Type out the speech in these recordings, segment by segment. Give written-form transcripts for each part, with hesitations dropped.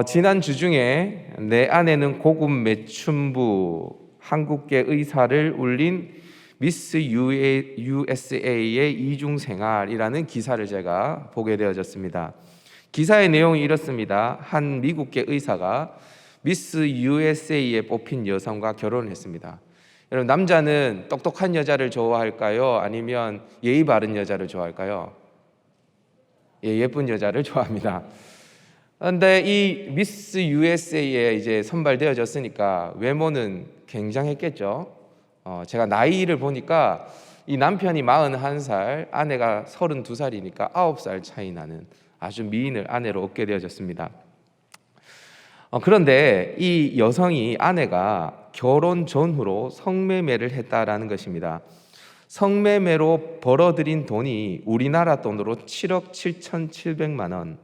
지난주 중에 내 아내는 고급 매춘부 한국계 의사를 울린 미스 USA의 이중생활이라는 기사를 제가 보게 되어졌습니다. 기사의 내용이 이렇습니다. 한 미국계 의사가 미스 USA에 뽑힌 여성과 결혼을 했습니다. 여러분, 남자는 똑똑한 여자를 좋아할까요? 아니면 예의 바른 여자를 좋아할까요? 예쁜 여자를 좋아합니다. 그런데 이 미스 USA에 이제 선발되어졌으니까 외모는 굉장했겠죠. 제가 나이를 보니까 이 남편이 41살, 아내가 32살이니까 9살 차이 나는 아주 미인을 아내로 얻게 되어졌습니다. 그런데 이 여성이, 아내가 결혼 전후로 성매매를 했다라는 것입니다. 성매매로 벌어들인 돈이 우리나라 돈으로 7억 7,700만 원.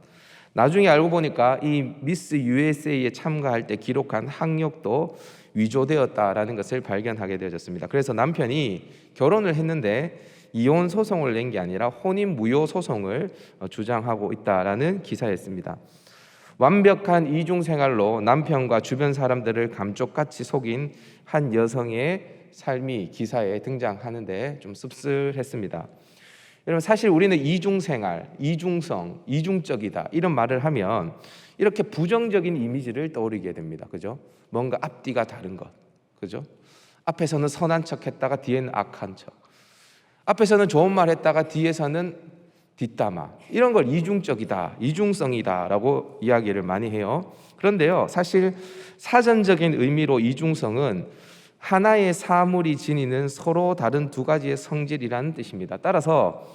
나중에 알고 보니까 이 미스 USA에 참가할 때 기록한 학력도 위조되었다라는 것을 발견하게 되어졌습니다. 그래서 남편이 결혼을 했는데 이혼 소송을 낸 게 아니라 혼인 무효 소송을 주장하고 있다라는 기사였습니다. 완벽한 이중 생활로 남편과 주변 사람들을 감쪽같이 속인 한 여성의 삶이 기사에 등장하는데 좀 씁쓸했습니다. 여러분, 사실 우리는 이중생활, 이중성, 이중적이다 이런 말을 하면 이렇게 부정적인 이미지를 떠올리게 됩니다. 그죠? 뭔가 앞뒤가 다른 것, 그죠? 앞에서는 선한 척 했다가 뒤에는 악한 척, 앞에서는 좋은 말 했다가 뒤에서는 뒷담화, 이런 걸 이중적이다, 이중성이다 라고 이야기를 많이 해요. 그런데요, 사실 사전적인 의미로 이중성은 하나의 사물이 지니는 서로 다른 두 가지의 성질이라는 뜻입니다. 따라서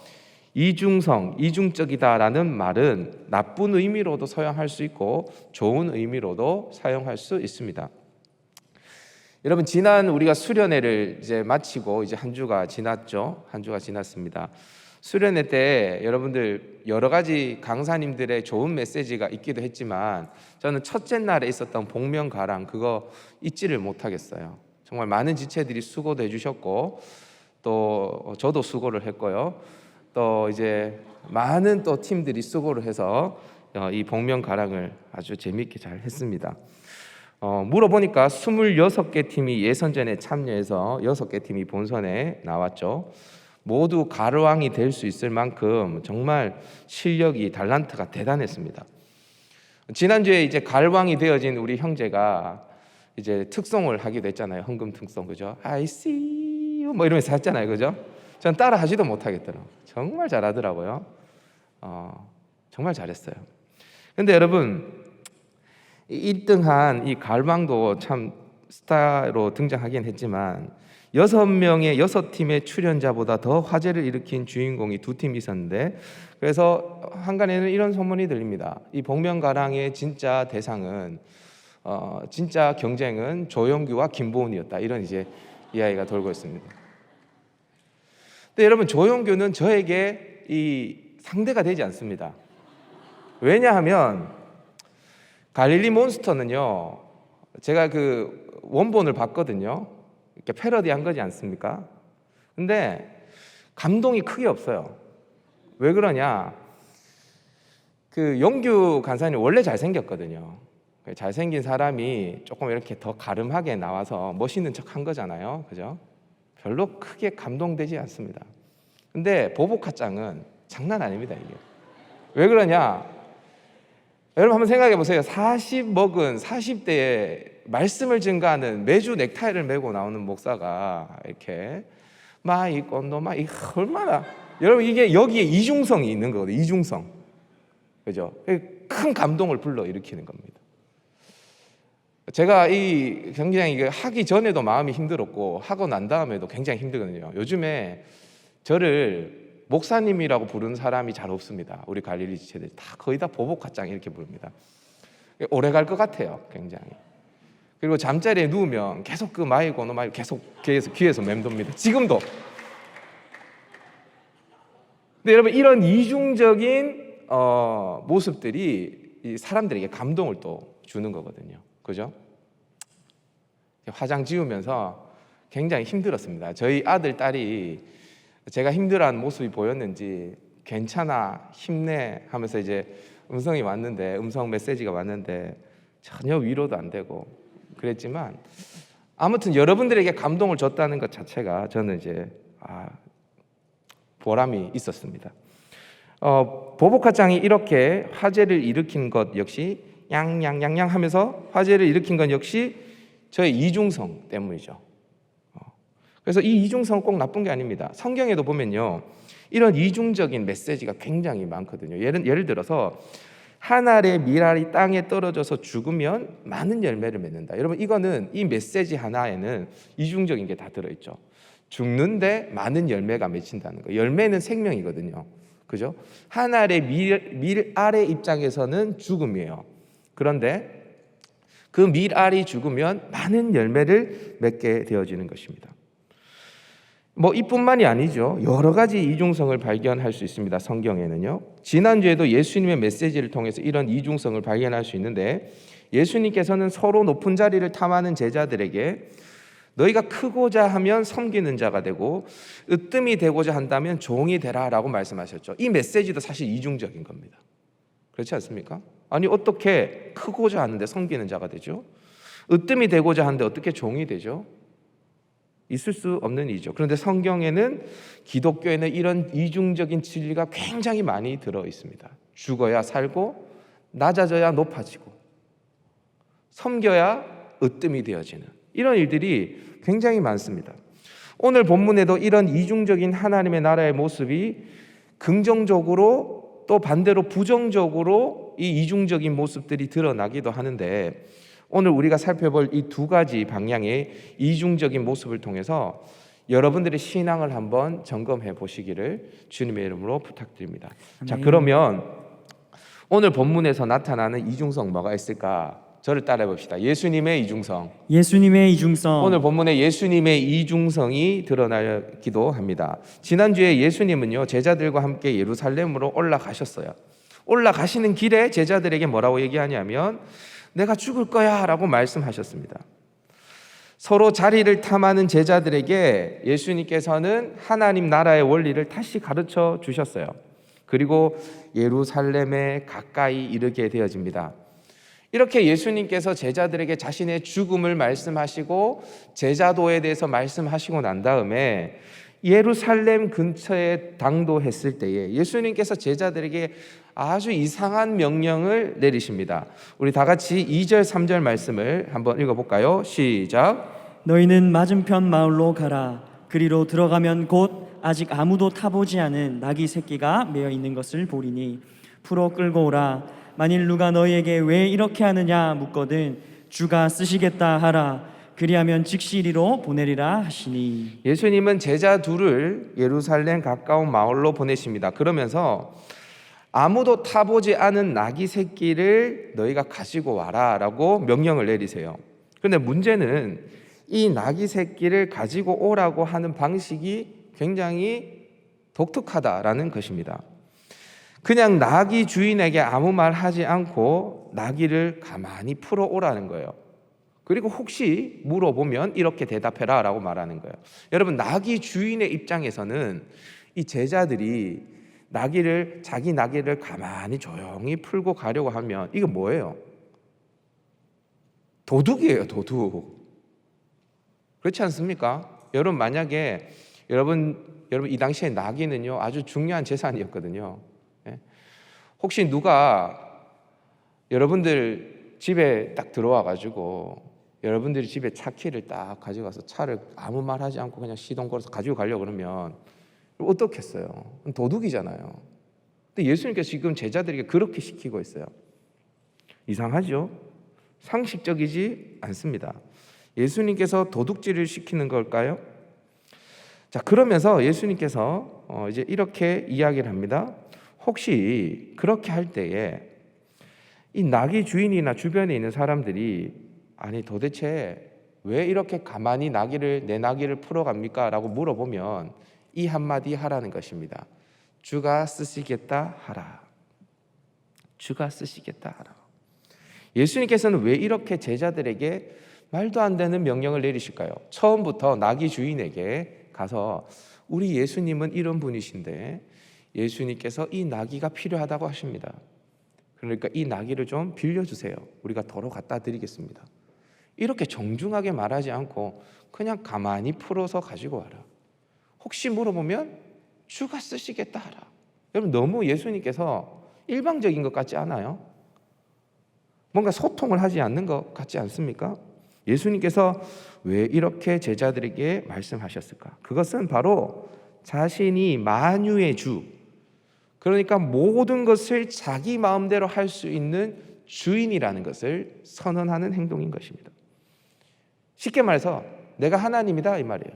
이중성, 이중적이다라는 말은 나쁜 의미로도 사용할 수 있고 좋은 의미로도 사용할 수 있습니다. 여러분, 지난 우리가 수련회를 이제 마치고 이제 한 주가 지났죠. 한 주가 지났습니다. 수련회 때 여러분들 여러 가지 강사님들의 좋은 메시지가 있기도 했지만 저는 첫째 날에 있었던 복면가랑 그거 잊지를 못하겠어요. 정말 많은 지체들이 수고도 해주셨고 또 저도 수고를 했고요. 또 이제 많은 또 팀들이 수고를 해서 이 복면가랑을 아주 재미있게 잘 했습니다. 물어보니까 26개 팀이 예선전에 참여해서 6개 팀이 본선에 나왔죠. 모두 가르왕이 될 수 있을 만큼 정말 실력이, 달란트가 대단했습니다. 지난주에 이제 가르왕이 되어진 우리 형제가 이제 특송을 하기도 했잖아요. 헌금 특송, 그죠? I see you 뭐 이러면서 했잖아요, 그죠? 전 따라 하지도 못하겠더라고요. 정말 잘하더라고요. 정말 잘했어요. 근데 여러분, 1등한 이 가르왕도 참 스타로 등장하긴 했지만 6팀의 출연자보다 더 화제를 일으킨 주인공이 2팀이 있었는데, 그래서 한간에는 이런 소문이 들립니다. 이 복면가랑의 진짜 대상은 진짜 경쟁은 조용규와 김보은이었다, 이런 이제 이야기가 돌고 있습니다. 근데 여러분, 조용규는 저에게 이 상대가 되지 않습니다. 왜냐하면 갈릴리 몬스터는요, 제가 그 원본을 봤거든요. 이렇게 패러디한 거지 않습니까? 근데 감동이 크게 없어요. 왜 그러냐? 그 용규 간사님 원래 잘생겼거든요. 잘생긴 사람이 조금 이렇게 더 가름하게 나와서 멋있는 척 한 거잖아요, 그죠? 별로 크게 감동되지 않습니다. 근데 보보카짱은 장난 아닙니다, 이게. 왜 그러냐? 여러분 한번 생각해 보세요. 40 먹은 40대에 말씀을 증가하는, 매주 넥타이를 메고 나오는 목사가 이렇게 마이 꼰도마, 이 얼마나, 여러분 이게 여기에 이중성이 있는 거거든요. 이중성, 그죠? 큰 감동을 불러 일으키는 겁니다. 제가 이 굉장히 이게 하기 전에도 마음이 힘들었고 하고 난 다음에도 굉장히 힘들거든요. 요즘에 저를 목사님이라고 부르는 사람이 잘 없습니다. 우리 갈릴리 지체들 다 거의 다 보복가짱 이렇게 부릅니다. 오래 갈 것 같아요, 굉장히. 그리고 잠자리에 누우면 계속 그 마이고 너 마이 계속 귀에서 맴돕니다. 지금도. 근데 여러분, 이런 이중적인 모습들이 이 사람들에게 감동을 또 주는 거거든요, 그죠? 화장 지우면서 굉장히 힘들었습니다. 저희 아들, 딸이 제가 힘들어하는 모습이 보였는지 괜찮아, 힘내 하면서 이제 음성이 왔는데, 음성 메시지가 왔는데 전혀 위로도 안 되고 그랬지만, 아무튼 여러분들에게 감동을 줬다는 것 자체가 저는 이제 보람이 있었습니다. 보복화장이 이렇게 화제를 일으킨 것 역시, 양양양양 하면서 화제를 일으킨 것 역시 저의 이중성 때문이죠. 그래서 이 이중성은 꼭 나쁜 게 아닙니다. 성경에도 보면요, 이런 이중적인 메시지가 굉장히 많거든요. 예를 들어서 한 알의 밀알이 땅에 떨어져서 죽으면 많은 열매를 맺는다. 여러분, 이거는 이 메시지 하나에는 이중적인 게 다 들어있죠. 죽는데 많은 열매가 맺힌다는 거. 열매는 생명이거든요. 그죠? 한 알의 밀알의 입장에서는 죽음이에요. 그런데 그 밀알이 죽으면 많은 열매를 맺게 되어지는 것입니다. 이뿐만이 아니죠. 여러 가지 이중성을 발견할 수 있습니다. 성경에는요. 지난주에도 예수님의 메시지를 통해서 이런 이중성을 발견할 수 있는데, 예수님께서는 서로 높은 자리를 탐하는 제자들에게 너희가 크고자 하면 섬기는 자가 되고 으뜸이 되고자 한다면 종이 되라라고 말씀하셨죠. 이 메시지도 사실 이중적인 겁니다. 그렇지 않습니까? 아니, 어떻게 크고자 하는데 섬기는 자가 되죠? 으뜸이 되고자 하는데 어떻게 종이 되죠? 있을 수 없는 일이죠. 그런데 성경에는, 기독교에는 이런 이중적인 진리가 굉장히 많이 들어 있습니다. 죽어야 살고, 낮아져야 높아지고, 섬겨야 으뜸이 되어지는 이런 일들이 굉장히 많습니다. 오늘 본문에도 이런 이중적인 하나님의 나라의 모습이 긍정적으로 또 반대로 부정적으로 이 이중적인 모습들이 드러나기도 하는데, 오늘 우리가 살펴볼 이 두 가지 방향의 이중적인 모습을 통해서 여러분들의 신앙을 한번 점검해 보시기를 주님의 이름으로 부탁드립니다. 자, 그러면 오늘 본문에서 나타나는 이중성 뭐가 있을까? 저를 따라해 봅시다. 예수님의 이중성. 예수님의 이중성. 오늘 본문에 예수님의 이중성이 드러나기도 합니다. 지난주에 예수님은요, 제자들과 함께 예루살렘으로 올라가셨어요. 올라가시는 길에 제자들에게 뭐라고 얘기하냐면, 내가 죽을 거야 라고 말씀하셨습니다. 서로 자리를 탐하는 제자들에게 예수님께서는 하나님 나라의 원리를 다시 가르쳐 주셨어요. 그리고 예루살렘에 가까이 이르게 되어집니다. 이렇게 예수님께서 제자들에게 자신의 죽음을 말씀하시고 제자도에 대해서 말씀하시고 난 다음에 예루살렘 근처에 당도했을 때에 예수님께서 제자들에게 아주 이상한 명령을 내리십니다. 우리 다 같이 2절 3절 말씀을 한번 읽어볼까요? 시작. 너희는 맞은편 마을로 가라. 그리로 들어가면 곧 아직 아무도 타보지 않은 나귀 새끼가 매어 있는 것을 보리니 풀어 끌고 오라. 만일 누가 너희에게 왜 이렇게 하느냐 묻거든 주가 쓰시겠다 하라. 그리하면 즉시 이리로 보내리라 하시니. 예수님은 제자 둘을 예루살렘 가까운 마을로 보내십니다. 그러면서 아무도 타보지 않은 나귀 새끼를 너희가 가지고 와라 라고 명령을 내리세요. 그런데 문제는 이 나귀 새끼를 가지고 오라고 하는 방식이 굉장히 독특하다라는 것입니다. 그냥 나귀 주인에게 아무 말 하지 않고 나귀를 가만히 풀어 오라는 거예요. 그리고 혹시 물어보면 이렇게 대답해라 라고 말하는 거예요. 여러분, 나귀 주인의 입장에서는 이 제자들이 자기 나귀를 가만히 조용히 풀고 가려고 하면 이거 뭐예요? 도둑이에요, 도둑. 그렇지 않습니까? 여러분, 만약에 여러분 이 당시에 나귀는요 아주 중요한 재산이었거든요. 혹시 누가 여러분들 집에 딱 들어와 가지고 여러분들이 집에 차 키를 딱 가져가서 차를 아무 말 하지 않고 그냥 시동 걸어서 가지고 가려고 그러면 어떻겠어요? 도둑이잖아요. 근데 예수님께서 지금 제자들에게 그렇게 시키고 있어요. 이상하죠? 상식적이지 않습니다. 예수님께서 도둑질을 시키는 걸까요? 자, 그러면서 예수님께서 이제 이렇게 이야기를 합니다. 혹시 그렇게 할 때에 이 나귀 주인이나 주변에 있는 사람들이 아니 도대체 왜 이렇게 가만히 내 나귀를 풀어갑니까? 라고 물어보면 이 한마디 하라는 것입니다. 주가 쓰시겠다 하라. 주가 쓰시겠다 하라. 예수님께서는 왜 이렇게 제자들에게 말도 안 되는 명령을 내리실까요? 처음부터 나귀 주인에게 가서 우리 예수님은 이런 분이신데 예수님께서 이 나귀가 필요하다고 하십니다. 그러니까 이 나귀를 좀 빌려주세요. 우리가 도로 갖다 드리겠습니다. 이렇게 정중하게 말하지 않고 그냥 가만히 풀어서 가지고 와라. 혹시 물어보면 주가 쓰시겠다 하라. 여러분, 너무 예수님께서 일방적인 것 같지 않아요? 뭔가 소통을 하지 않는 것 같지 않습니까? 예수님께서 왜 이렇게 제자들에게 말씀하셨을까? 그것은 바로 자신이 만유의 주, 그러니까 모든 것을 자기 마음대로 할 수 있는 주인이라는 것을 선언하는 행동인 것입니다. 쉽게 말해서 내가 하나님이다 이 말이에요.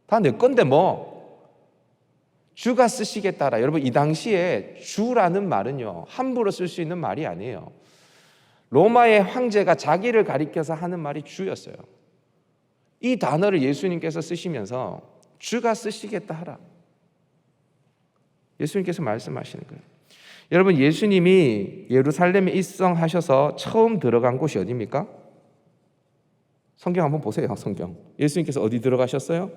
다 내 건데 뭐 주가 쓰시겠다라. 여러분, 이 당시에 주라는 말은요 함부로 쓸 수 있는 말이 아니에요. 로마의 황제가 자기를 가리켜서 하는 말이 주였어요. 이 단어를 예수님께서 쓰시면서 주가 쓰시겠다 하라. 예수님께서 말씀하시는 거예요. 여러분, 예수님이 예루살렘에 입성하셔서 처음 들어간 곳이 어디입니까? 성경 한번 보세요. 성경. 예수님께서 어디 들어가셨어요?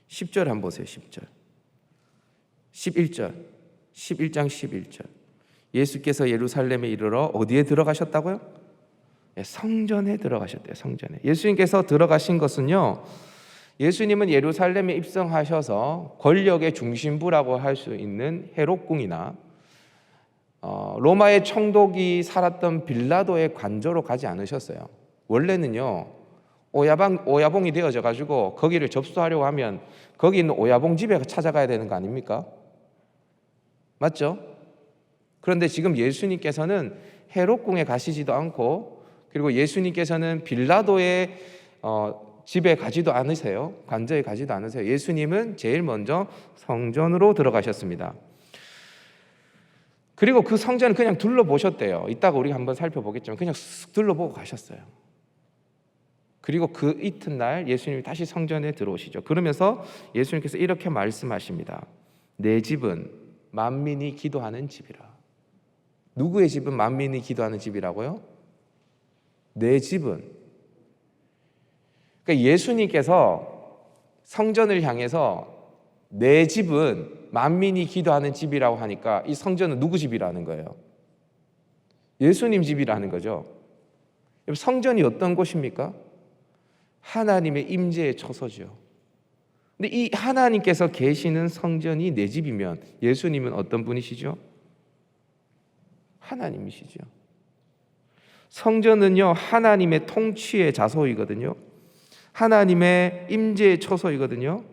10절 한번 보세요. 10절. 11절. 11장 11절. 예수께서 예루살렘에 이르러 어디에 들어가셨다고요? 성전에 들어가셨대요. 성전에. 예수님께서 들어가신 것은요, 예수님은 예루살렘에 입성하셔서 권력의 중심부라고 할 수 있는 헤롯궁이나 로마의 총독이 살았던 빌라도의 관저로 가지 않으셨어요. 원래는요 오야봉이 되어져 가지고 거기를 접수하려고 하면 거기 있는 오야봉 집에 찾아가야 되는 거 아닙니까? 맞죠? 그런데 지금 예수님께서는 헤롯궁에 가시지도 않고, 그리고 예수님께서는 빌라도의 집에 가지도 않으세요. 관저에 가지도 않으세요. 예수님은 제일 먼저 성전으로 들어가셨습니다. 그리고 그 성전을 그냥 둘러보셨대요. 이따가 우리가 한번 살펴보겠지만 그냥 쓱 둘러보고 가셨어요. 그리고 그 이튿날 예수님이 다시 성전에 들어오시죠. 그러면서 예수님께서 이렇게 말씀하십니다. 내 집은 만민이 기도하는 집이라. 누구의 집은 만민이 기도하는 집이라고요? 내 집은. 그러니까 예수님께서 성전을 향해서 내 집은 만민이 기도하는 집이라고 하니까 이 성전은 누구 집이라는 거예요? 예수님 집이라는 거죠. 성전이 어떤 곳입니까? 하나님의 임재의 처소죠. 근데 이 하나님께서 계시는 성전이 내 집이면 예수님은 어떤 분이시죠? 하나님이시죠. 성전은요 하나님의 통치의 자소이거든요. 하나님의 임재의 처소이거든요.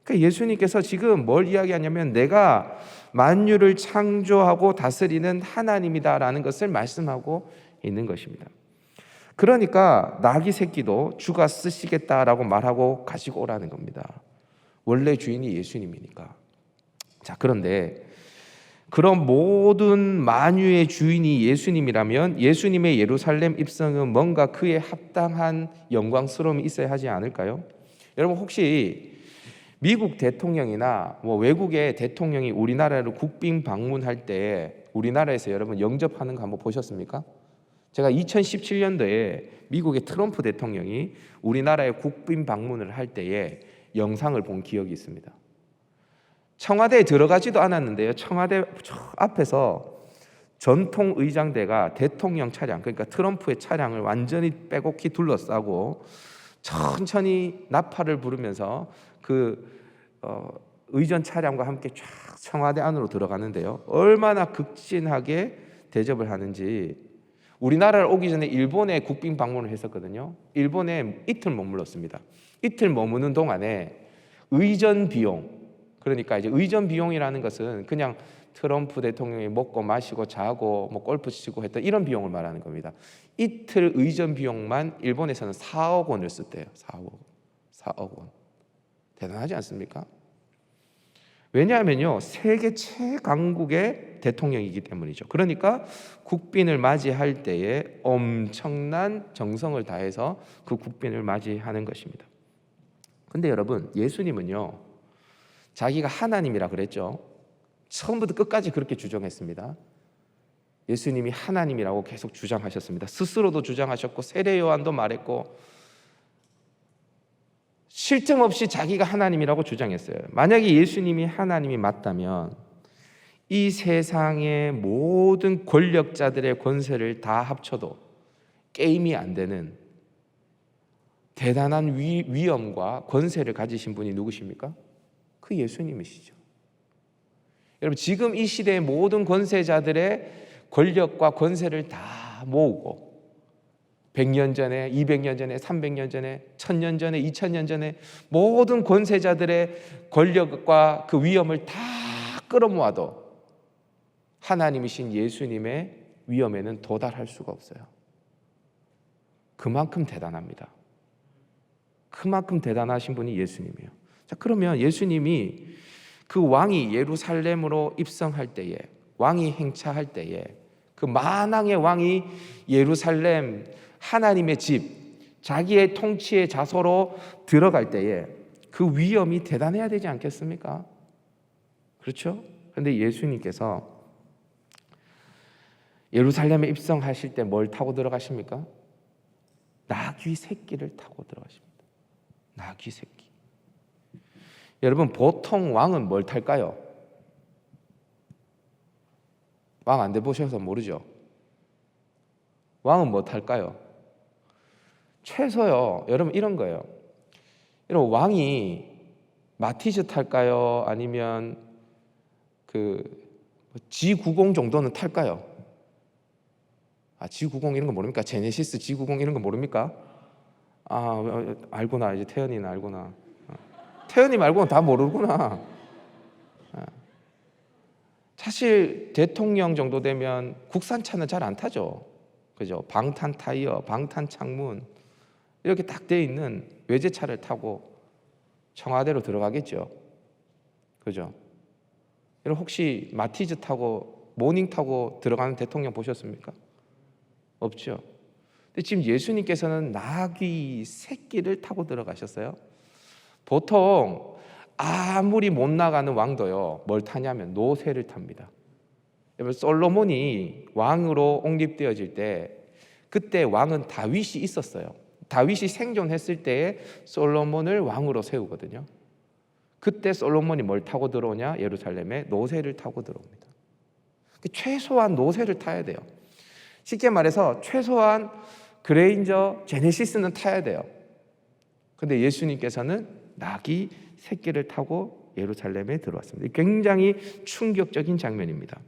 그러니까 예수님께서 지금 뭘 이야기하냐면 내가 만유를 창조하고 다스리는 하나님이다라는 것을 말씀하고 있는 것입니다. 그러니까 나귀 새끼도 주가 쓰시겠다라고 말하고 가지고 오라는 겁니다. 원래 주인이 예수님이니까. 자, 그런데 그런 모든 만유의 주인이 예수님이라면 예수님의 예루살렘 입성은 뭔가 그에 합당한 영광스러움이 있어야 하지 않을까요? 여러분, 혹시 미국 대통령이나 외국의 대통령이 우리나라를 국빈 방문할 때 우리나라에서 여러분 영접하는 거 한번 보셨습니까? 제가 2017년도에 미국의 트럼프 대통령이 우리나라에 국빈 방문을 할 때에 영상을 본 기억이 있습니다. 청와대에 들어가지도 않았는데요, 청와대 앞에서 전통 의장대가 대통령 차량, 그러니까 트럼프의 차량을 완전히 빼곡히 둘러싸고 천천히 나팔을 부르면서 의전 차량과 함께 쫙 청와대 안으로 들어가는데요, 얼마나 극진하게 대접을 하는지. 우리나라를 오기 전에 일본에 국빈 방문을 했었거든요. 일본에 이틀 머물렀습니다. 이틀 머무는 동안에 의전 비용, 그러니까 이제 의전 비용이라는 것은 그냥 트럼프 대통령이 먹고 마시고 자고 골프 치고 했던 이런 비용을 말하는 겁니다. 이틀 의전 비용만 일본에서는 4억 원을 썼대요. 4억 원. 대단하지 않습니까? 왜냐하면요, 세계 최강국의 대통령이기 때문이죠. 그러니까 국빈을 맞이할 때에 엄청난 정성을 다해서 그 국빈을 맞이하는 것입니다. 근데 여러분, 예수님은요 자기가 하나님이라 그랬죠. 처음부터 끝까지 그렇게 주장했습니다. 예수님이 하나님이라고 계속 주장하셨습니다. 스스로도 주장하셨고 세례 요한도 말했고 쉴 틈 없이 자기가 하나님이라고 주장했어요. 만약에 예수님이 하나님이 맞다면 이 세상의 모든 권력자들의 권세를 다 합쳐도 게임이 안 되는 대단한 위엄과 권세를 가지신 분이 누구십니까? 그 예수님이시죠. 여러분, 지금 이 시대의 모든 권세자들의 권력과 권세를 다 모으고 100년 전에, 200년 전에, 300년 전에, 1000년 전에, 2000년 전에 모든 권세자들의 권력과 그 위엄을 다 끌어모아도 하나님이신 예수님의 위엄에는 도달할 수가 없어요. 그만큼 대단합니다. 그만큼 대단하신 분이 예수님이에요. 자, 그러면 예수님이 그 왕이 예루살렘으로 입성할 때에, 왕이 행차할 때에, 그 만왕의 왕이 예루살렘 하나님의 집, 자기의 통치의 자소로 들어갈 때에 그 위엄이 대단해야 되지 않겠습니까? 그렇죠? 그런데 예수님께서 예루살렘에 입성하실 때 뭘 타고 들어가십니까? 나귀 새끼를 타고 들어가십니다. 나귀 새끼. 여러분, 보통 왕은 뭘 탈까요? 왕 안 돼보셔서 모르죠? 왕은 뭐 탈까요? 최소요, 여러분 이런 거예요. 여러분, 왕이 마티즈 탈까요? 아니면 그 G90 정도는 탈까요? G90 이런 거 모릅니까? 제네시스 G90 이런 거 모릅니까? 알구나. 이제 태연이는 알구나. 태연이 말고는 다 모르구나. 사실 대통령 정도 되면 국산차는 잘 안 타죠. 그죠? 방탄 타이어, 방탄 창문 이렇게 딱 돼 있는 외제차를 타고 청와대로 들어가겠죠. 그죠? 여러분, 혹시 마티즈 타고 모닝 타고 들어가는 대통령 보셨습니까? 없죠. 근데 지금 예수님께서는 나귀 새끼를 타고 들어가셨어요. 보통 아무리 못 나가는 왕도요, 뭘 타냐면 노새를 탑니다. 여러분, 솔로몬이 왕으로 옹립되어질 때 그때 왕은 다윗이 있었어요. 다윗이 생존했을 때에 솔로몬을 왕으로 세우거든요. 그때 솔로몬이 뭘 타고 들어오냐? 예루살렘에 노새를 타고 들어옵니다. 최소한 노새를 타야 돼요. 쉽게 말해서 최소한 그레인저, 제네시스는 타야 돼요. 근데 예수님께서는 나귀 새끼를 타고 예루살렘에 들어왔습니다. 굉장히 충격적인 장면입니다.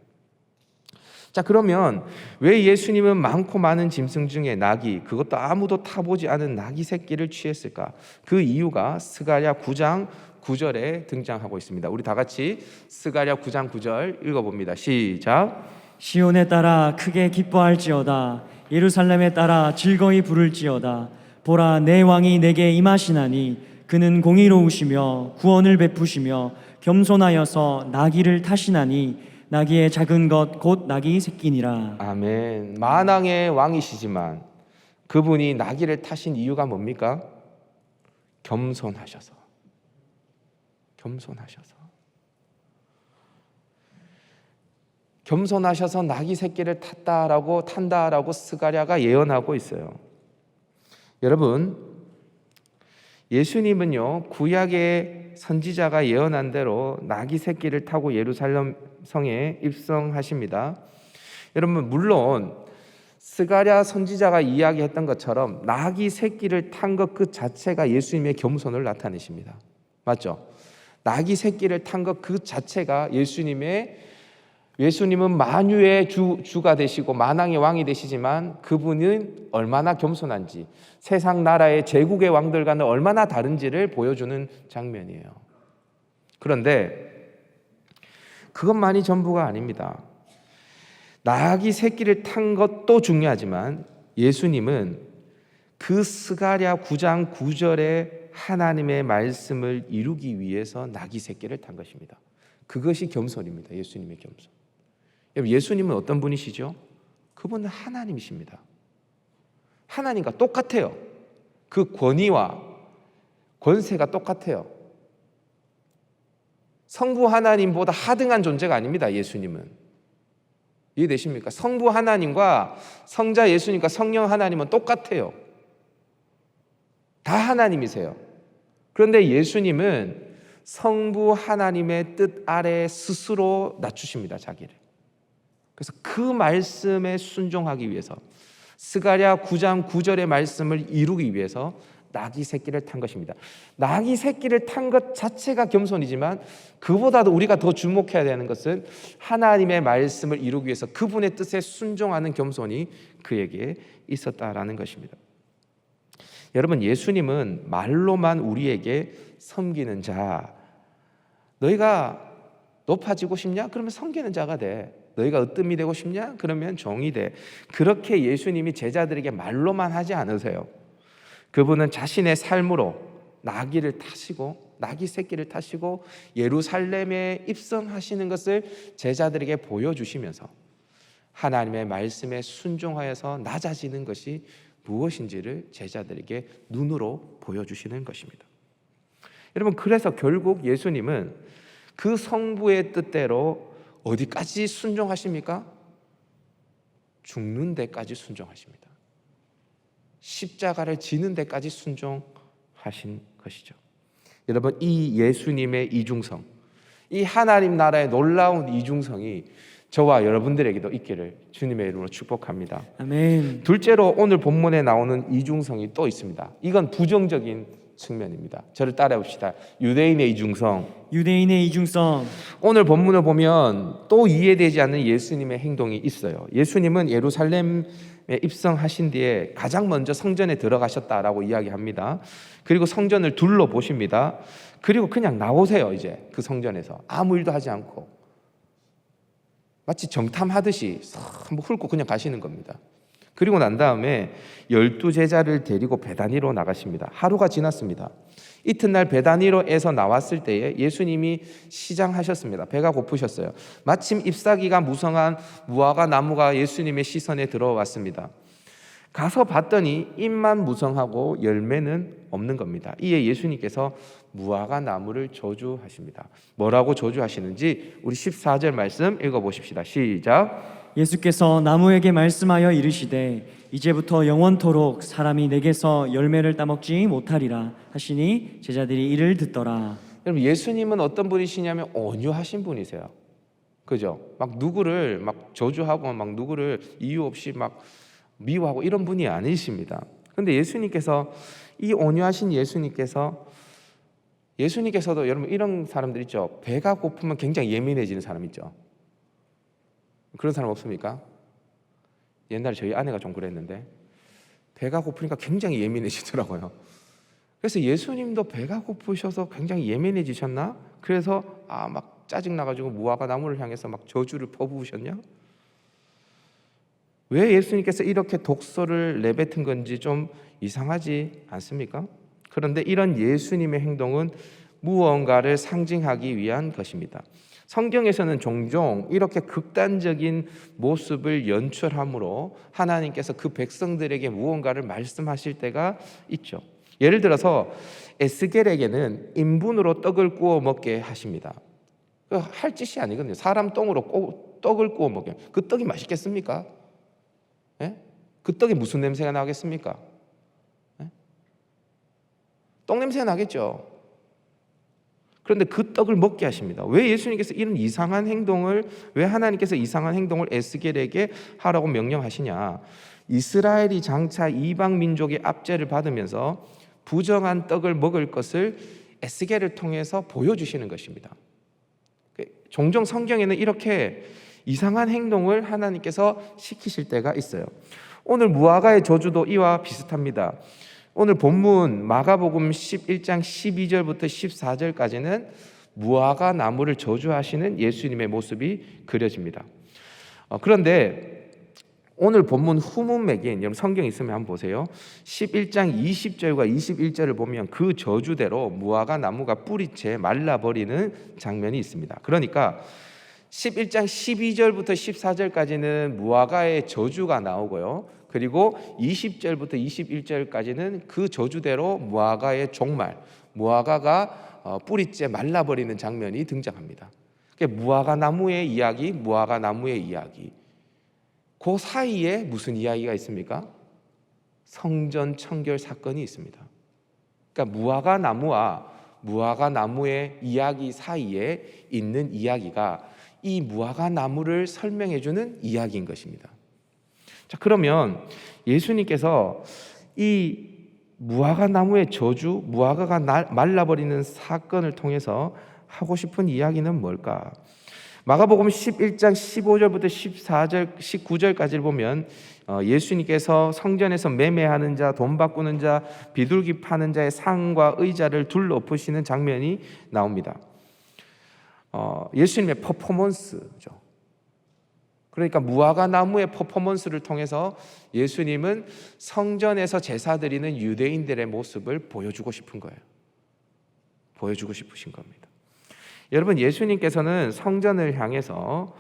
자, 그러면 왜 예수님은 많고 많은 짐승 중에 나귀, 그것도 아무도 타보지 않은 나귀 새끼를 취했을까? 그 이유가 스가랴 9장 9절에 등장하고 있습니다. 우리 다 같이 스가랴 9장 9절 읽어봅니다. 시작. 시온에 따라 크게 기뻐할지어다. 예루살렘에 따라 즐거이 부를지어다. 보라, 내 왕이 내게 임하시나니 그는 공의로우시며 구원을 베푸시며 겸손하여서 나귀를 타시나니 나귀의 작은 것 곧 나귀 새끼니라. 아멘. 만왕의 왕이시지만 그분이 나귀를 타신 이유가 뭡니까? 겸손하셔서. 겸손하셔서 나귀 새끼를 탄다라고 스가랴가 예언하고 있어요. 여러분, 예수님은요, 구약의 선지자가 예언한 대로 나귀 새끼를 타고 예루살렘 성에 입성하십니다. 여러분, 물론 스가랴 선지자가 이야기했던 것처럼 나귀 새끼를 탄 것 그 자체가 예수님의 겸손을 나타내십니다. 맞죠? 나귀 새끼를 탄 것 그 자체가 예수님은 만유의 주가 되시고 만왕의 왕이 되시지만 그분은 얼마나 겸손한지, 세상 나라의 제국의 왕들과는 얼마나 다른지를 보여주는 장면이에요. 그런데 그것만이 전부가 아닙니다. 나귀 새끼를 탄 것도 중요하지만 예수님은 그 스가랴 9장 9절의 하나님의 말씀을 이루기 위해서 나귀 새끼를 탄 것입니다. 그것이 겸손입니다. 예수님의 겸손. 예수님은 어떤 분이시죠? 그분은 하나님이십니다. 하나님과 똑같아요. 그 권위와 권세가 똑같아요. 성부 하나님보다 하등한 존재가 아닙니다. 예수님은. 이해되십니까? 성부 하나님과 성자 예수님과 성령 하나님은 똑같아요. 다 하나님이세요. 그런데 예수님은 성부 하나님의 뜻 아래 스스로 낮추십니다, 자기를. 그래서 그 말씀에 순종하기 위해서, 스가랴 9장 9절의 말씀을 이루기 위해서 나귀 새끼를 탄 것입니다. 나귀 새끼를 탄 것 자체가 겸손이지만 그보다도 우리가 더 주목해야 되는 것은 하나님의 말씀을 이루기 위해서 그분의 뜻에 순종하는 겸손이 그에게 있었다라는 것입니다. 여러분, 예수님은 말로만 우리에게 섬기는 자, 너희가 높아지고 싶냐? 그러면 섬기는 자가 돼. 너희가 으뜸이 되고 싶냐? 그러면 종이 돼. 그렇게 예수님이 제자들에게 말로만 하지 않으세요. 그분은 자신의 삶으로 나귀를 타시고, 나귀 새끼를 타시고 예루살렘에 입성하시는 것을 제자들에게 보여주시면서 하나님의 말씀에 순종하여서 낮아지는 것이 무엇인지를 제자들에게 눈으로 보여주시는 것입니다. 여러분, 그래서 결국 예수님은 그 성부의 뜻대로 어디까지 순종하십니까? 죽는 데까지 순종하십니다. 십자가를 지는 데까지 순종하신 것이죠. 여러분, 이 예수님의 이중성, 이 하나님 나라의 놀라운 이중성이 저와 여러분들에게도 있기를 주님의 이름으로 축복합니다. 아멘. 둘째로 오늘 본문에 나오는 이중성이 또 있습니다. 이건 부정적인 측면입니다. 저를 따라해 봅시다. 유대인의 이중성. 유대인의 이중성. 오늘 본문을 보면 또 이해되지 않는 예수님의 행동이 있어요. 예수님은 예루살렘에 입성하신 뒤에 가장 먼저 성전에 들어가셨다라고 이야기합니다. 그리고 성전을 둘러보십니다. 그리고 그냥 나오세요. 이제 그 성전에서 아무 일도 하지 않고 마치 정탐하듯이 한번 훑고 그냥 가시는 겁니다. 그리고 난 다음에 12제자를 데리고 베다니로 나가십니다. 하루가 지났습니다. 이튿날 베다니로에서 나왔을 때에 예수님이 시장하셨습니다. 배가 고프셨어요. 마침 잎사귀가 무성한 무화과 나무가 예수님의 시선에 들어왔습니다. 가서 봤더니 잎만 무성하고 열매는 없는 겁니다. 이에 예수님께서 무화과 나무를 저주하십니다. 뭐라고 저주하시는지 우리 14절 말씀 읽어보십시다. 시작. 예수께서 나무에게 말씀하여 이르시되 이제부터 영원토록 사람이 내게서 열매를 따먹지 못하리라 하시니 제자들이 이를 듣더라. 여러분, 예수님은 어떤 분이시냐면 온유하신 분이세요. 그죠? 막 누구를 막 저주하고 막 누구를 이유 없이 막 미워하고 이런 분이 아니십니다. 그런데 예수님께서, 이 온유하신 예수님께서도 여러분 이런 사람들 있죠. 배가 고프면 굉장히 예민해지는 사람 있죠. 그런 사람 없습니까? 옛날에 저희 아내가 좀 그랬는데 배가 고프니까 굉장히 예민해지더라고요. 그래서 예수님도 배가 고프셔서 굉장히 예민해지셨나? 그래서 막 짜증나가지고 무화과 나무를 향해서 막 저주를 퍼부으셨냐? 왜 예수님께서 이렇게 독소를 내뱉은 건지 좀 이상하지 않습니까? 그런데 이런 예수님의 행동은 무언가를 상징하기 위한 것입니다. 성경에서는 종종 이렇게 극단적인 모습을 연출함으로 하나님께서 그 백성들에게 무언가를 말씀하실 때가 있죠. 예를 들어서 에스겔에게는 인분으로 떡을 구워 먹게 하십니다. 할 짓이 아니거든요. 사람 똥으로 떡을 구워 먹게. 그 떡이 맛있겠습니까? 예? 그 떡이 무슨 냄새가 나겠습니까? 예? 똥 냄새가 나겠죠. 그런데 그 떡을 먹게 하십니다. 왜 예수님께서 이런 이상한 행동을, 왜 하나님께서 이상한 행동을 에스겔에게 하라고 명령하시냐? 이스라엘이 장차 이방 민족의 압제를 받으면서 부정한 떡을 먹을 것을 에스겔을 통해서 보여주시는 것입니다. 종종 성경에는 이렇게 이상한 행동을 하나님께서 시키실 때가 있어요. 오늘 무화과의 저주도 이와 비슷합니다. 오늘 본문 마가복음 11장 12절부터 14절까지는 무화과 나무를 저주하시는 예수님의 모습이 그려집니다. 그런데 오늘 본문 후문맥인, 여러분 성경 있으면 한번 보세요. 11장 20절과 21절을 보면 그 저주대로 무화과 나무가 뿌리채 말라버리는 장면이 있습니다. 그러니까 11장 12절부터 14절까지는 무화과의 저주가 나오고요. 그리고 20절부터 21절까지는 그 저주대로 무화과의 종말, 무화과가 뿌리째 말라버리는 장면이 등장합니다. 무화과 나무의 이야기, 무화과 나무의 이야기. 그 사이에 무슨 이야기가 있습니까? 성전 청결 사건이 있습니다. 그러니까 무화과 나무와 무화과 나무의 이야기 사이에 있는 이야기가 이 무화과 나무를 설명해 주는 이야기인 것입니다. 자, 그러면 예수님께서 이 무화과 나무의 저주, 무화과가 말라버리는 사건을 통해서 하고 싶은 이야기는 뭘까? 마가복음 11장 15절부터 14절, 19절까지를 보면 예수님께서 성전에서 매매하는 자, 돈 바꾸는 자, 비둘기 파는 자의 상과 의자를 둘러엎으시는 장면이 나옵니다. 예수님의 퍼포먼스죠. 그러니까 무화과 나무의 퍼포먼스를 통해서 예수님은 성전에서 제사 드리는 유대인들의 모습을 보여주고 싶은 거예요. 보여주고 싶으신 겁니다. 여러분, 예수님께서는 성전을 향해서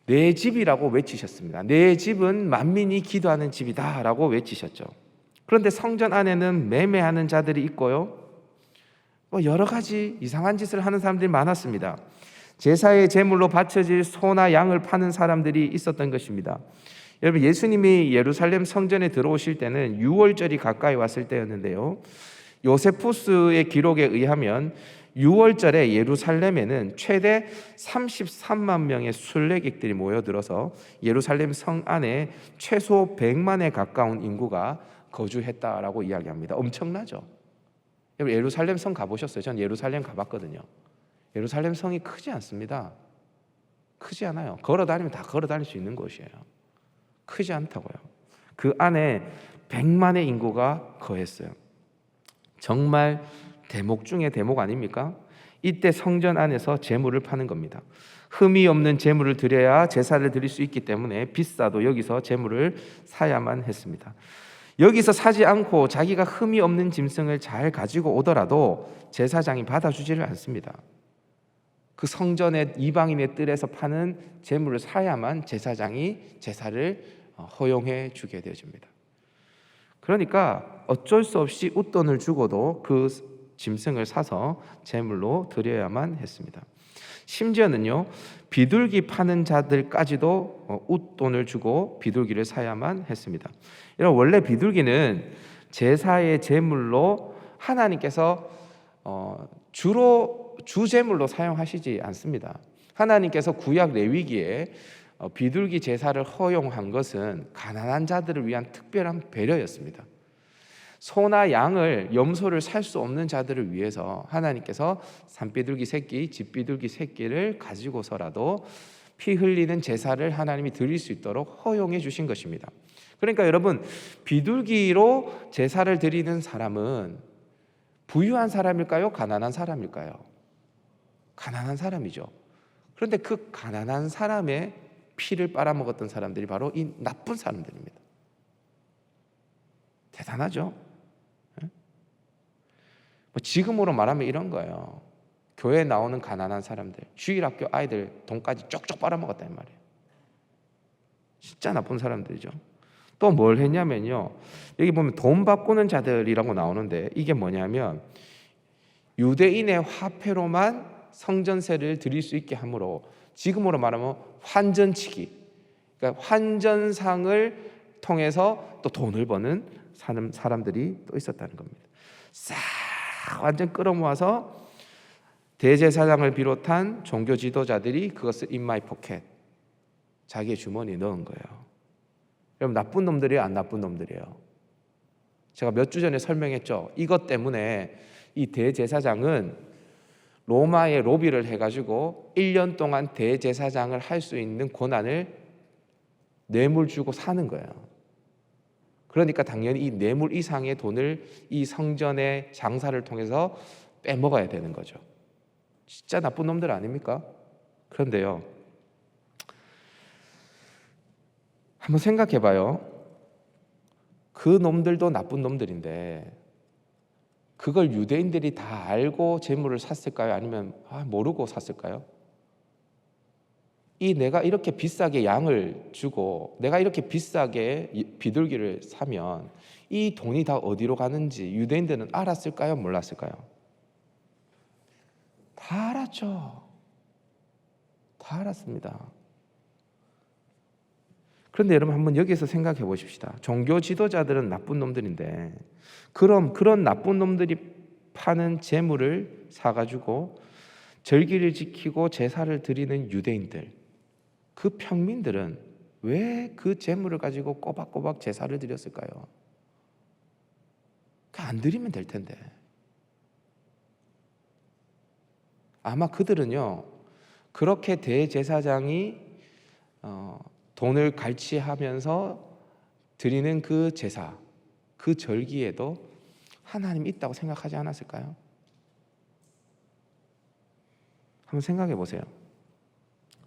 내 집이라고 외치셨습니다. 내 집은 만민이 기도하는 집이다라고 외치셨죠. 그런데 성전 안에는 매매하는 자들이 있고요, 여러 가지 이상한 짓을 하는 사람들이 많았습니다. 제사의 제물로 바쳐질 소나 양을 파는 사람들이 있었던 것입니다. 여러분, 예수님이 예루살렘 성전에 들어오실 때는 6월절이 가까이 왔을 때였는데요, 요세푸스의 기록에 의하면 6월절에 예루살렘에는 최대 33만 명의 순례객들이 모여들어서 예루살렘 성 안에 최소 100만에 가까운 인구가 거주했다라고 이야기합니다. 엄청나죠? 여러분, 예루살렘 성 가보셨어요? 전 예루살렘 가봤거든요. 예루살렘 성이 크지 않습니다. 크지 않아요. 걸어다니면 다 걸어다닐 수 있는 곳이에요. 크지 않다고요. 그 안에 100만의 인구가 거했어요. 정말 대목 중에 대목 아닙니까? 이때 성전 안에서 제물을 파는 겁니다. 흠이 없는 제물을 드려야 제사를 드릴 수 있기 때문에 비싸도 여기서 제물을 사야만 했습니다. 여기서 사지 않고 자기가 흠이 없는 짐승을 잘 가지고 오더라도 제사장이 받아주지를 않습니다. 그 성전의 이방인의 뜰에서 파는 제물을 사야만 제사장이 제사를 허용해 주게 되어집니다. 그러니까 어쩔 수 없이 웃돈을 주고도 그 짐승을 사서 제물로 드려야만 했습니다. 심지어는요, 비둘기 파는 자들까지도 웃돈을 주고 비둘기를 사야만 했습니다. 여러분, 원래 비둘기는 제사의 제물로 하나님께서 주로 주제물로 사용하시지 않습니다. 하나님께서 구약 레위기에 비둘기 제사를 허용한 것은 가난한 자들을 위한 특별한 배려였습니다. 소나 양을, 염소를 살 수 없는 자들을 위해서 하나님께서 산비둘기 새끼, 집비둘기 새끼를 가지고서라도 피 흘리는 제사를 하나님이 드릴 수 있도록 허용해 주신 것입니다. 그러니까 여러분, 비둘기로 제사를 드리는 사람은 부유한 사람일까요? 가난한 사람일까요? 가난한 사람이죠. 그런데 그 가난한 사람의 피를 빨아먹었던 사람들이 바로 이 나쁜 사람들입니다. 대단하죠? 지금으로 말하면 이런 거예요. 교회에 나오는 가난한 사람들, 주일학교 아이들 돈까지 쪽쪽 빨아먹었단 말이에요. 진짜 나쁜 사람들이죠. 또 뭘 했냐면요, 여기 보면 돈 바꾸는 자들이라고 나오는데 이게 뭐냐면 유대인의 화폐로만 성전세를 드릴 수 있게 하므로 지금으로 말하면 환전치기, 그러니까 환전상을 통해서 또 돈을 버는 사람들이 또 있었다는 겁니다. 싹 완전 끌어모아서 대제사장을 비롯한 종교 지도자들이 그것을 in my pocket, 자기의 주머니에 넣은 거예요. 여러분, 나쁜 놈들이에요, 안 나쁜 놈들이에요? 제가 몇 주 전에 설명했죠. 이것 때문에 이 대제사장은 로마에 로비를 해가지고 1년 동안 대제사장을 할 수 있는 권한을 뇌물 주고 사는 거예요. 그러니까 당연히 이 뇌물 이상의 돈을 이 성전의 장사를 통해서 빼먹어야 되는 거죠. 진짜 나쁜 놈들 아닙니까? 그런데요, 한번 생각해 봐요. 그 놈들도 나쁜 놈들인데 그걸 유대인들이 다 알고 재물을 샀을까요? 아니면 모르고 샀을까요? 내가 이렇게 비싸게 양을 주고 내가 이렇게 비싸게 비둘기를 사면 이 돈이 다 어디로 가는지 유대인들은 알았을까요? 몰랐을까요? 다 알았죠. 다 알았습니다. 그런데 여러분, 한번 여기서 생각해 보십시다. 종교 지도자들은 나쁜 놈들인데 그럼 그런 나쁜 놈들이 파는 재물을 사가지고 절기를 지키고 제사를 드리는 유대인들, 그 평민들은 왜 그 재물을 가지고 꼬박꼬박 제사를 드렸을까요? 안 드리면 될 텐데. 아마 그들은요, 그렇게 대제사장이 돈을 갈취하면서 드리는 그 제사, 그 절기에도 하나님이 있다고 생각하지 않았을까요? 한번 생각해 보세요.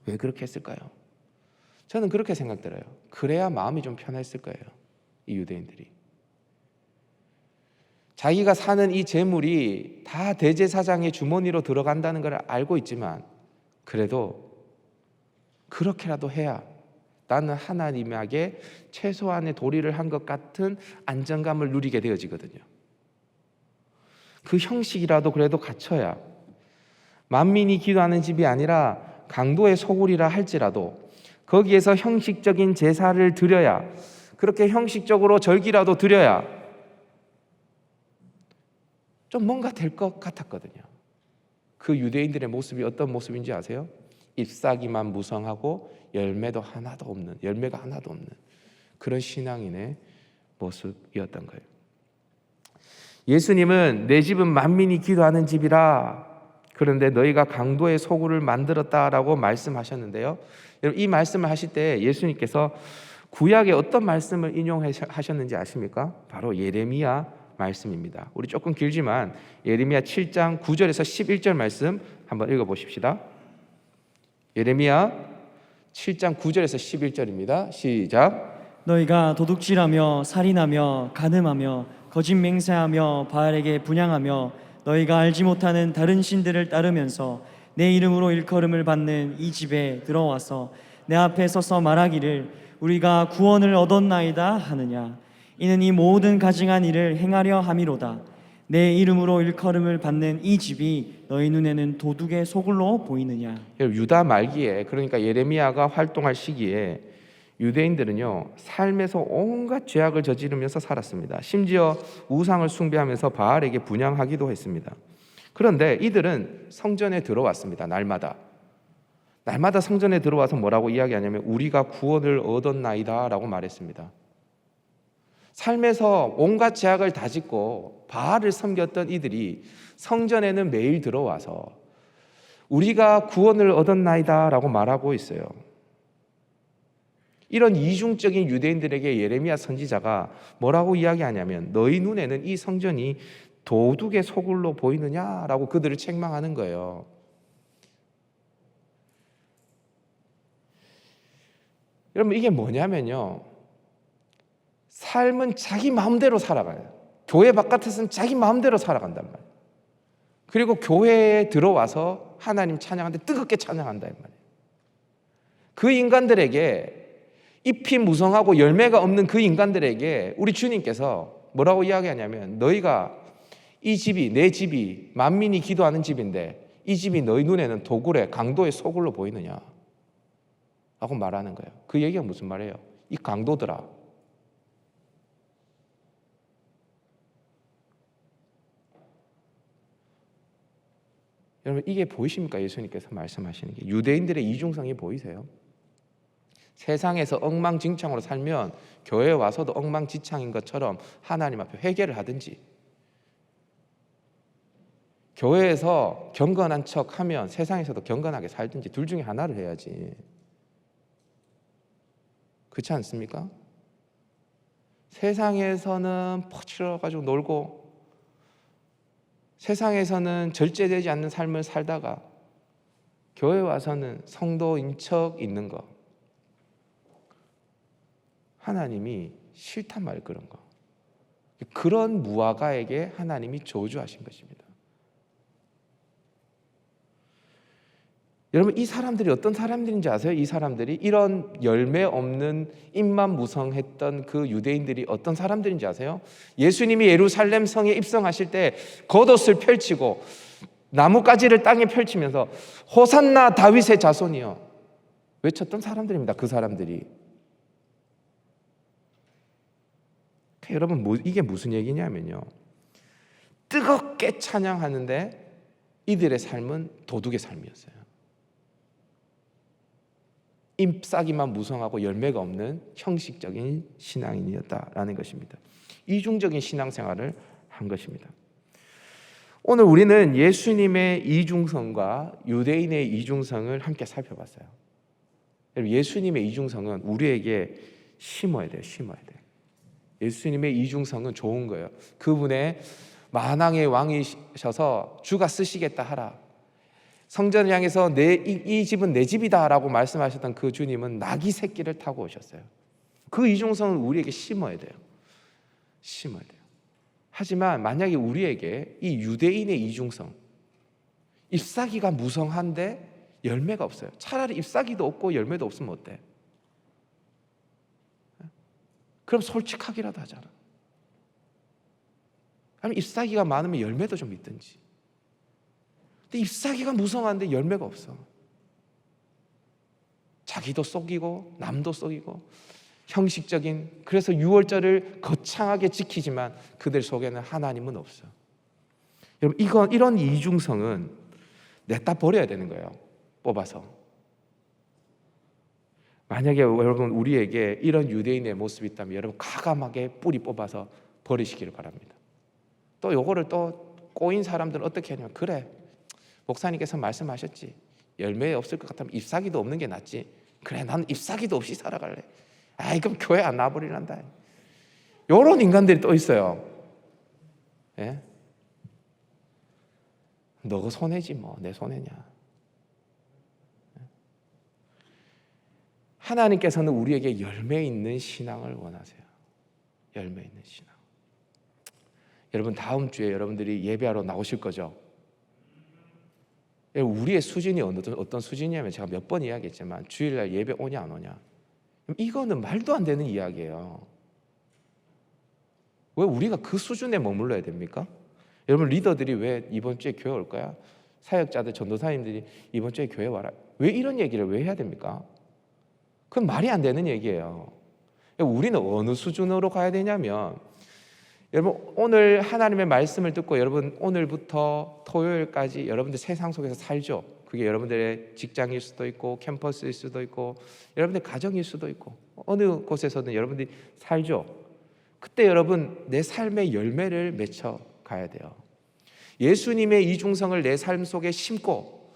왜 그렇게 했을까요? 저는 그렇게 생각들어요. 그래야 마음이 좀 편했을 거예요, 이 유대인들이. 자기가 사는 이 재물이 다 대제사장의 주머니로 들어간다는 걸 알고 있지만 그래도 그렇게라도 해야 나는 하나님에게 최소한의 도리를 한 것 같은 안정감을 누리게 되어지거든요. 그 형식이라도 그래도 갖춰야, 만민이 기도하는 집이 아니라 강도의 소굴이라 할지라도 거기에서 형식적인 제사를 드려야, 그렇게 형식적으로 절기라도 드려야 좀 뭔가 될 것 같았거든요. 그 유대인들의 모습이 어떤 모습인지 아세요? 잎사귀만 무성하고 열매가 하나도 없는 그런 신앙인의 모습이었던 거예요. 예수님은 내 집은 만민이 기도하는 집이라, 그런데 너희가 강도의 소굴을 만들었다라고 말씀하셨는데요. 여러분, 이 말씀을 하실 때 예수님께서 구약의 어떤 말씀을 인용하셨는지 아십니까? 바로 예레미야 말씀입니다. 우리 조금 길지만 예레미야 7장 9절에서 11절 말씀 한번 읽어보십시다. 예레미야 7장 9절에서 11절입니다. 시작. 너희가 도둑질하며 살인하며 간음하며 거짓 맹세하며 바알에게 분향하며 너희가 알지 못하는 다른 신들을 따르면서 내 이름으로 일컬음을 받는 이 집에 들어와서 내 앞에 서서 말하기를 우리가 구원을 얻었나이다 하느냐. 이는 이 모든 가증한 일을 행하려 함이로다. 내 이름으로 일컬음을 받는 이 집이 너희 눈에는 도둑의 소굴로 보이느냐. 유다 말기에, 그러니까 예레미야가 활동할 시기에 유대인들은요, 삶에서 온갖 죄악을 저지르면서 살았습니다. 심지어 우상을 숭배하면서 바알에게 분향하기도 했습니다. 그런데 이들은 성전에 들어왔습니다. 날마다 성전에 들어와서 뭐라고 이야기하냐면 우리가 구원을 얻었나이다 라고 말했습니다. 삶에서 온갖 죄악을 다 짓고 바알을 섬겼던 이들이 성전에는 매일 들어와서 우리가 구원을 얻었나이다 라고 말하고 있어요. 이런 이중적인 유대인들에게 예레미야 선지자가 뭐라고 이야기하냐면 너희 눈에는 이 성전이 도둑의 소굴로 보이느냐라고 그들을 책망하는 거예요. 여러분, 이게 뭐냐면요, 삶은 자기 마음대로 살아가요. 교회 바깥에서는 자기 마음대로 살아간단 말이에요. 그리고 교회에 들어와서 하나님 찬양하는데 뜨겁게 찬양한다 이 말이에요. 그 인간들에게, 잎이 무성하고 열매가 없는 그 인간들에게 우리 주님께서 뭐라고 이야기하냐면 너희가 이 집이, 내 집이 만민이 기도하는 집인데 이 집이 너희 눈에는 도굴의 강도의 소굴로 보이느냐 라고 말하는 거예요. 그 얘기가 무슨 말이에요? 이 강도들아, 여러분, 이게 보이십니까? 예수님께서 말씀하시는 게 유대인들의 이중성이 보이세요? 세상에서 엉망진창으로 살면 교회에 와서도 엉망진창인 것처럼 하나님 앞에 회개를 하든지, 교회에서 경건한 척하면 세상에서도 경건하게 살든지 둘 중에 하나를 해야지. 그렇지 않습니까? 세상에서는 퍼치러가지고 놀고 세상에서는 절제되지 않는 삶을 살다가 교회 와서는 성도인 척 있는 거, 하나님이 싫단 말이에요. 그런 거. 그런 무화과에게 하나님이 저주하신 것입니다. 여러분, 이 사람들이 어떤 사람들인지 아세요? 이 사람들이, 이런 열매 없는 잎만 무성했던 그 유대인들이 어떤 사람들인지 아세요? 예수님이 예루살렘 성에 입성하실 때 겉옷을 펼치고 나뭇가지를 땅에 펼치면서 호산나 다윗의 자손이요 외쳤던 사람들입니다. 그 사람들이. 여러분, 이게 무슨 얘기냐면요, 뜨겁게 찬양하는데 이들의 삶은 도둑의 삶이었어요. 잎사귀만 무성하고 열매가 없는 형식적인 신앙인이었다라는 것입니다. 이중적인 신앙생활을 한 것입니다. 오늘 우리는 예수님의 이중성과 유대인의 이중성을 함께 살펴봤어요. 예수님의 이중성은 우리에게 심어야 돼요. 심어야 돼요. 예수님의 이중성은 좋은 거예요. 그분의 만왕의 왕이셔서 주가 쓰시겠다 하라. 성전을 향해서 이 집은 내 집이다라고 말씀하셨던 그 주님은 나귀 새끼를 타고 오셨어요. 그 이중성은 우리에게 심어야 돼요. 심어야 돼요. 하지만 만약에 우리에게 이 유대인의 이중성, 잎사귀가 무성한데 열매가 없어요. 차라리 잎사귀도 없고 열매도 없으면 어때? 그럼 솔직하기라도 하잖아. 아니면 잎사귀가 많으면 열매도 좀 있든지. 근데 잎사귀가 무성한데 열매가 없어. 자기도 속이고 남도 속이고 형식적인, 그래서 유월절을 거창하게 지키지만 그들 속에는 하나님은 없어. 여러분, 이런 이중성은 냈다 버려야 되는 거예요. 뽑아서. 만약에 여러분 우리에게 이런 유대인의 모습이 있다면 여러분 과감하게 뿌리 뽑아서 버리시기를 바랍니다. 또 요거를 또 꼬인 사람들은 어떻게 하냐면, 그래, 목사님께서 말씀하셨지, 열매 없을 것 같으면 잎사귀도 없는 게 낫지. 그래, 나는 잎사귀도 없이 살아갈래. 아이, 그럼 교회 안 나와버리란다. 요런 인간들이 또 있어요. 예? 너가 손해지 뭐 내 손해냐. 하나님께서는 우리에게 열매 있는 신앙을 원하세요. 열매 있는 신앙. 여러분, 다음 주에 여러분들이 예배하러 나오실 거죠? 우리의 수준이 어떤 수준이냐면, 제가 몇 번 이야기했지만 주일날 예배 오냐 안 오냐, 이거는 말도 안 되는 이야기예요. 왜 우리가 그 수준에 머물러야 됩니까? 여러분, 리더들이 왜 이번 주에 교회 올 거야? 사역자들, 전도사님들이 이번 주에 교회 와라. 왜 이런 얘기를 왜 해야 됩니까? 그건 말이 안 되는 얘기예요. 우리는 어느 수준으로 가야 되냐면, 여러분, 오늘 하나님의 말씀을 듣고 여러분 오늘부터 토요일까지 여러분들 세상 속에서 살죠. 그게 여러분들의 직장일 수도 있고 캠퍼스일 수도 있고 여러분들 가정일 수도 있고 어느 곳에서든 여러분들이 살죠. 그때 여러분 내 삶의 열매를 맺혀 가야 돼요. 예수님의 이중성을 내 삶 속에 심고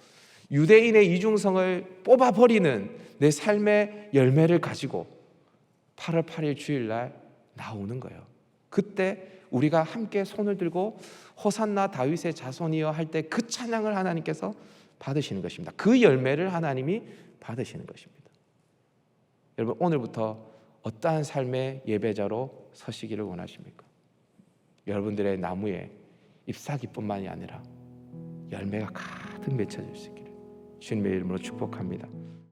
유대인의 이중성을 뽑아버리는 내 삶의 열매를 가지고 8월 8일 주일날 나오는 거예요. 그때 우리가 함께 손을 들고 호산나 다윗의 자손이여 할 때 그 찬양을 하나님께서 받으시는 것입니다. 그 열매를 하나님이 받으시는 것입니다. 여러분, 오늘부터 어떠한 삶의 예배자로 서시기를 원하십니까? 여러분들의 나무에 잎사귀뿐만이 아니라 열매가 가득 맺혀질 수 있기를 주님의 이름으로 축복합니다.